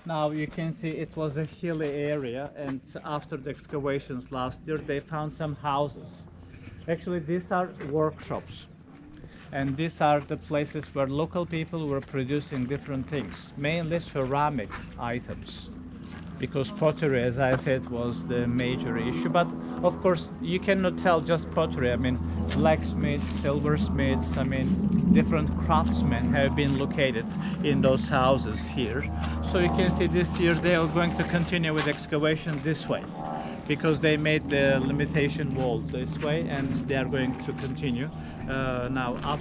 Now you can see it was a hilly area, and after the excavations last year they found some houses. Actually these are workshops, and these are the places where local people were producing different things, mainly ceramic items, because pottery, as I said, was the major issue. But of course you cannot tell just pottery. I mean, blacksmiths, silversmiths, I mean, different craftsmen have been located in those houses here. So you can see this year they are going to continue with excavation this way, because they made the limitation wall this way, and they are going to continue now up.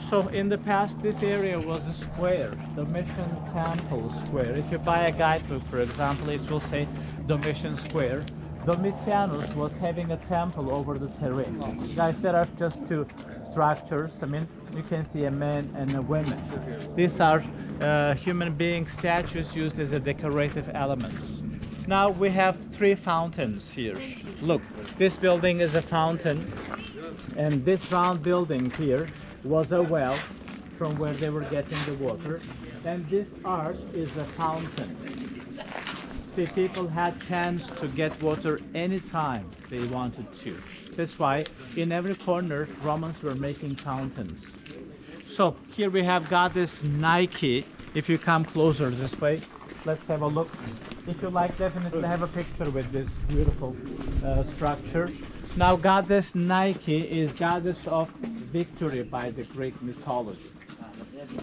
So in the past this area was a square, Domitian Temple Square. If you buy a guidebook, for example, it will say Domitian Square. Domitianus was having a temple over the terrain. Guys, there are just two structures. I mean, you can see a man and a woman. These are human being statues used as a decorative elements. Now we have three fountains here. Look, this building is a fountain, and this round building here was a well from where they were getting the water, and this arch is a fountain. See, people had chance to get water anytime they wanted to. That's why in every corner Romans were making fountains. So here we have goddess Nike. If you come closer this way, let's have a look. If you like, definitely have a picture with this beautiful structure. Now goddess Nike is goddess of victory by the Greek mythology.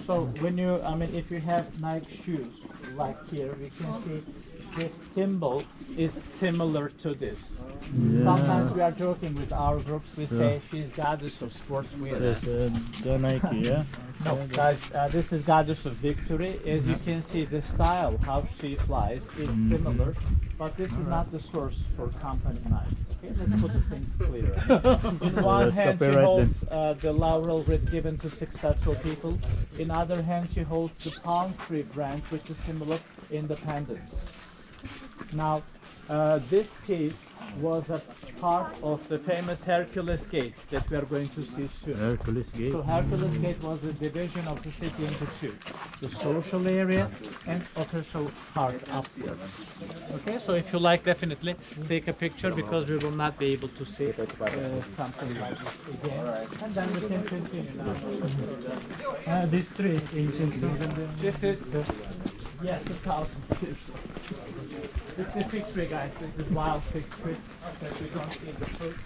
So when you, I mean, if you have Nike shoes, like here, you can see this symbol is similar to this. Yeah. Sometimes we are joking with our groups, we say she's goddess of sportswear. The Nike, yeah? No, guys, this is goddess of victory. As you can see, the style, how she flies, is similar, but this is not the source for company knife. Okay, let's put the things clear. In one hand, she holds the laurel wreath given to successful people. In other hand, she holds the palm tree branch, which is symbol of independence. Now, this piece was a part of the famous Hercules Gate that we are going to see soon. Hercules Gate. So Hercules Gate was the division of the city into two, the social area and official part upwards. Okay, so if you like, definitely take a picture, because we will not be able to see something like this again. And then we can continue now. This tree is ancient. This is, yeah, 2,000 years. This is a fig tree, guys. This is wild fig tree that we don't see in the fruit.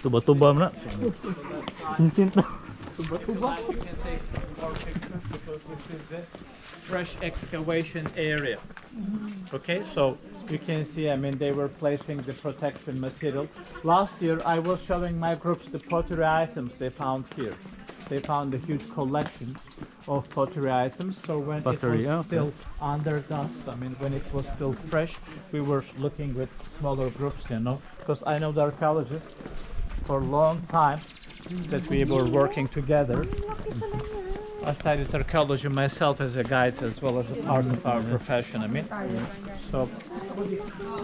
Tuba-tuba na. Ancient na. You can take more pictures, because this is the fresh excavation area. Okay, so you can see, I mean, they were placing the protection material. Last year I was showing my groups the pottery items they found here. They found a huge collection of pottery items. So when Pottery, it was still under dust, I mean, when it was still fresh, we were looking with smaller groups, you know, because I know the archaeologists for a long time that we were working together. I studied archaeology myself as a guide, as well as a part of our profession, I mean. So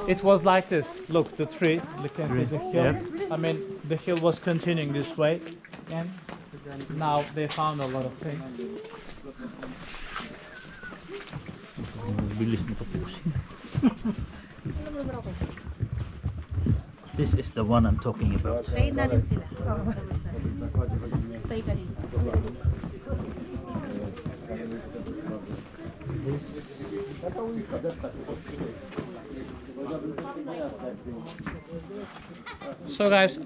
it was like this. Look, the tree, you can see the hill. I mean, the hill was continuing this way, and now they found a lot of things. This is the one I'm talking about. Stay na rin sila. Stay ka rin. So guys,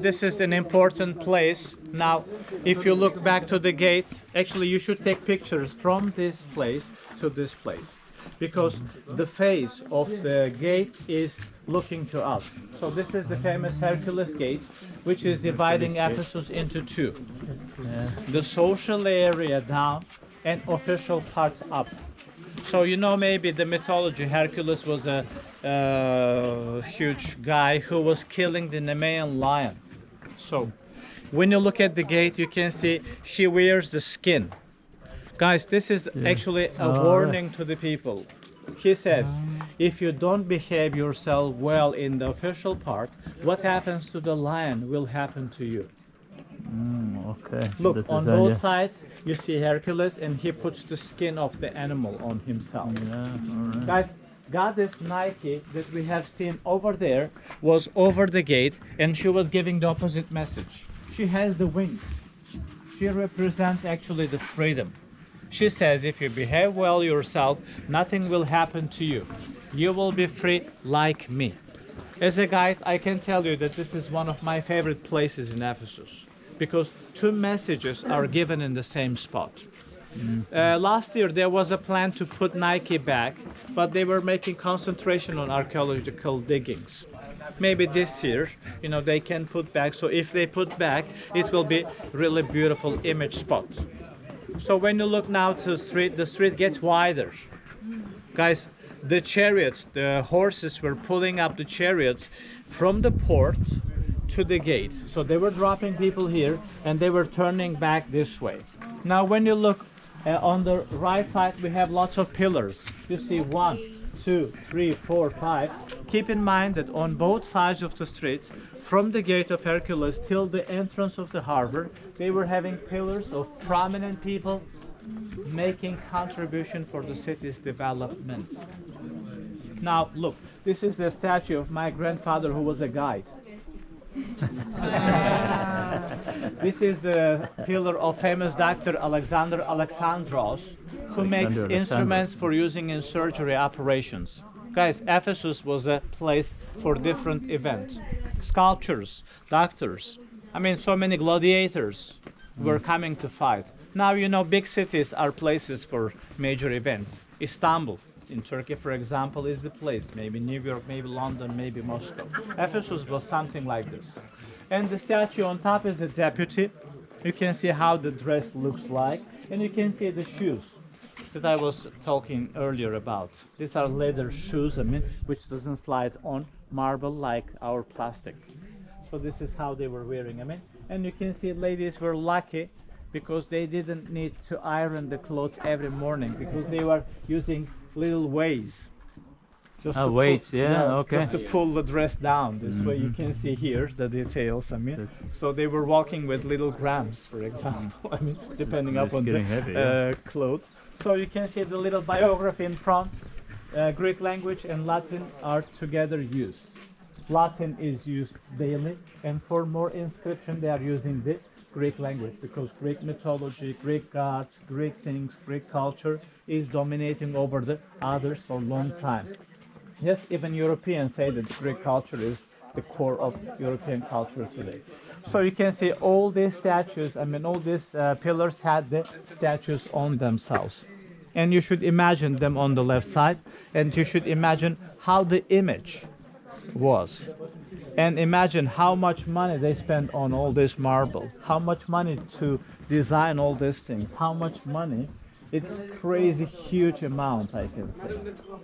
this is an important place. Now, if you look back to the gate, actually you should take pictures from this place to this place, because the face of the gate is looking to us. So this is the famous Hercules Gate, which is dividing Ephesus into two. The social area down and official parts up. So you know, maybe the mythology, Hercules was a huge guy who was killing the Nemean lion. So when you look at the gate, you can see he wears the skin. Guys, this is actually a warning to the people. He says, if you don't behave yourself well in the official part, what happens to the lion will happen to you. okay. So Look, this on is, both yeah. sides you see Hercules, and he puts the skin of the animal on himself. Yeah, all right. Guys, Goddess Nike that we have seen over there was over the gate, and she was giving the opposite message. She has the wings. She represents actually the freedom. She says if you behave well yourself, nothing will happen to you. You will be free like me. As a guide, I can tell you that this is one of my favorite places in Ephesus because two messages are given in the same spot. Last year there was a plan to put Nike back, but they were making concentration on archaeological diggings. Maybe this year, they can put back. So if they put back, it will be really beautiful image spot. So when you look now to the street gets wider. Guys, the chariots, the horses were pulling up the chariots from the port to the gate. So they were dropping people here and they were turning back this way. Now when you look on the right side, we have lots of pillars. You see 1, 2, 3, 4, 5. Keep in mind that on both sides of the streets, from the gate of Hercules till the entrance of the harbor, they were having pillars of prominent people making contribution for the city's development. Now look, this is the statue of my grandfather who was a guide. This is the pillar of famous doctor Alexander Alexandros, who makes Alexander instruments for using in surgery operations. Guys, Ephesus was a place for different events. Sculptures, doctors, so many gladiators were coming to fight. Now, big cities are places for major events. Istanbul, in Turkey, for example, is the place. Maybe New York, maybe London, maybe Moscow. Ephesus was something like this. And the statue on top is a deputy. You can see how the dress looks like. And you can see the shoes that I was talking earlier about. These are leather shoes, which doesn't slide on marble like our plastic. So this is how they were wearing, And you can see ladies were lucky because they didn't need to iron the clothes every morning because they were using little weights. Just to weights, pull, okay. Just to pull the dress down. This way you can see here the details. So they were walking with little grams, for example. Depending It's upon the getting heavy, clothes. So you can see the little biography in front. Greek language and Latin are together used. Latin is used daily, and for more inscription they are using the Greek language because Greek mythology, Greek gods, Greek things, Greek culture is dominating over the others for a long time. Yes, even Europeans say that Greek culture is the core of European culture today. So you can see all these statues, all these pillars had the statues on themselves. And you should imagine them on the left side, and you should imagine how the image was. And imagine how much money they spent on all this marble, how much money to design all these things, how much money. It's crazy, huge amount, I can say.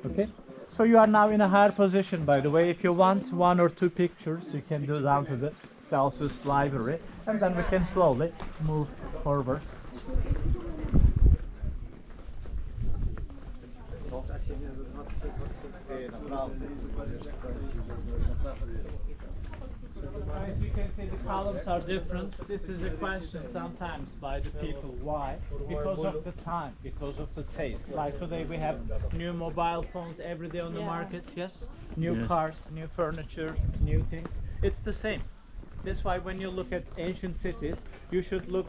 Okay? So you are now in a higher position, by the way. If you want 1 or 2 pictures, you can go down to the Selçuk library, and then we can slowly move forward. As you can see, the columns are different. This is a question sometimes by the people. Why? Because of the time, because of the taste. Like today we have new mobile phones every day on the market, yes? New cars, new furniture, new things. It's the same. That's why when you look at ancient cities, you should look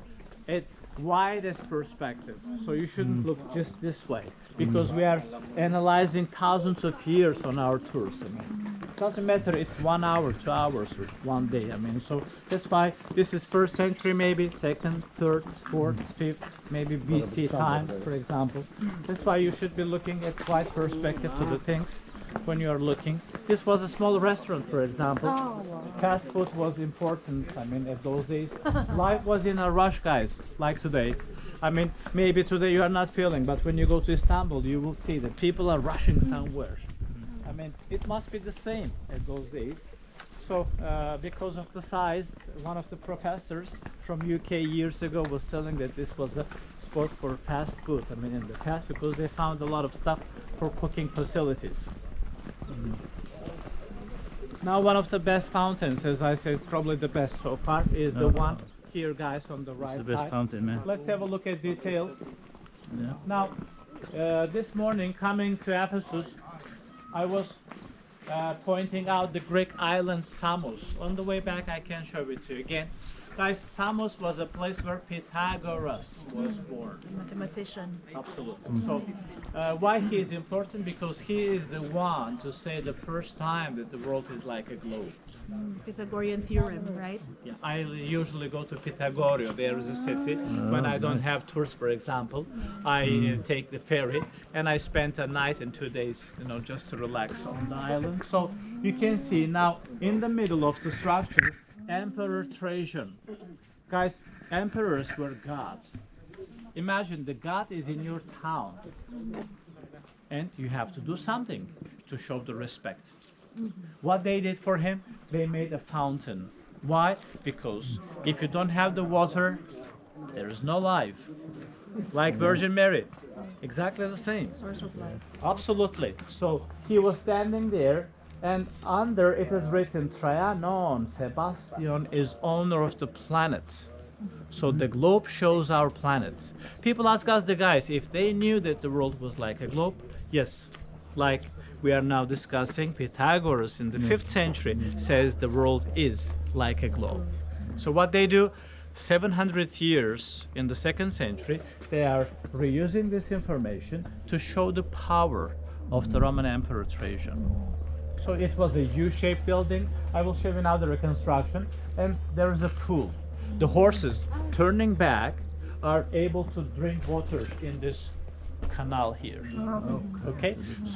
at widest perspective. So you shouldn't look just this way, because we are analyzing thousands of years on our tours. It doesn't matter it's 1 hour, 2 hours, or 1 day. So that's why this is 1st century, maybe 2nd, 3rd, 4th, 5th, maybe BC time, for example. That's why you should be looking at wide perspective to the things when you are looking. This was a small restaurant, for example. Fast food was important, at those days. Life was in a rush, guys, like today. Maybe today you are not feeling, but when you go to Istanbul, you will see that people are rushing somewhere. It must be the same at those days. So, because of the size, one of the professors from UK years ago was telling that this was a spot for fast food, in the past, because they found a lot of stuff for cooking facilities. Now one of the best fountains, as I said, probably the best so far, is the one here, guys, on the It's right the best side. fountain, man. Let's have a look at details. Yeah. Now, this morning coming to Ephesus, I was pointing out the Greek island Samos. On the way back, I can show it to you again. Guys, Samos was a place where Pythagoras was born. Mathematician. Absolutely. So, why he is important? Because he is the one to say the first time that the world is like a globe. Pythagorean theorem, right? Yeah, I usually go to Pythagoria. There is a city. When I don't have tours, for example, I take the ferry and I spend a night and 2 days, just to relax on the island. So you can see now in the middle of the structure, Emperor Trajan. Guys, emperors were gods. Imagine the god is in your town, and you have to do something to show the respect. What they did for him, they made a fountain. Why? Because if you don't have the water, there is no life. Like Virgin Mary, exactly the same. Source of life. Absolutely. So he was standing there, and under it is written, Trianon Sebastian is owner of the planet. So the globe shows our planet. People ask us, the guys, if they knew that the world was like a globe. Yes, like we are now discussing, Pythagoras in the 5th century says the world is like a globe. So what they do, 700 years in the 2nd century, they are reusing this information to show the power of the Roman Emperor Trajan. So it was a U-shaped building. I will show you now the reconstruction. And there is a pool. The horses, turning back, are able to drink water in this canal here. Okay? So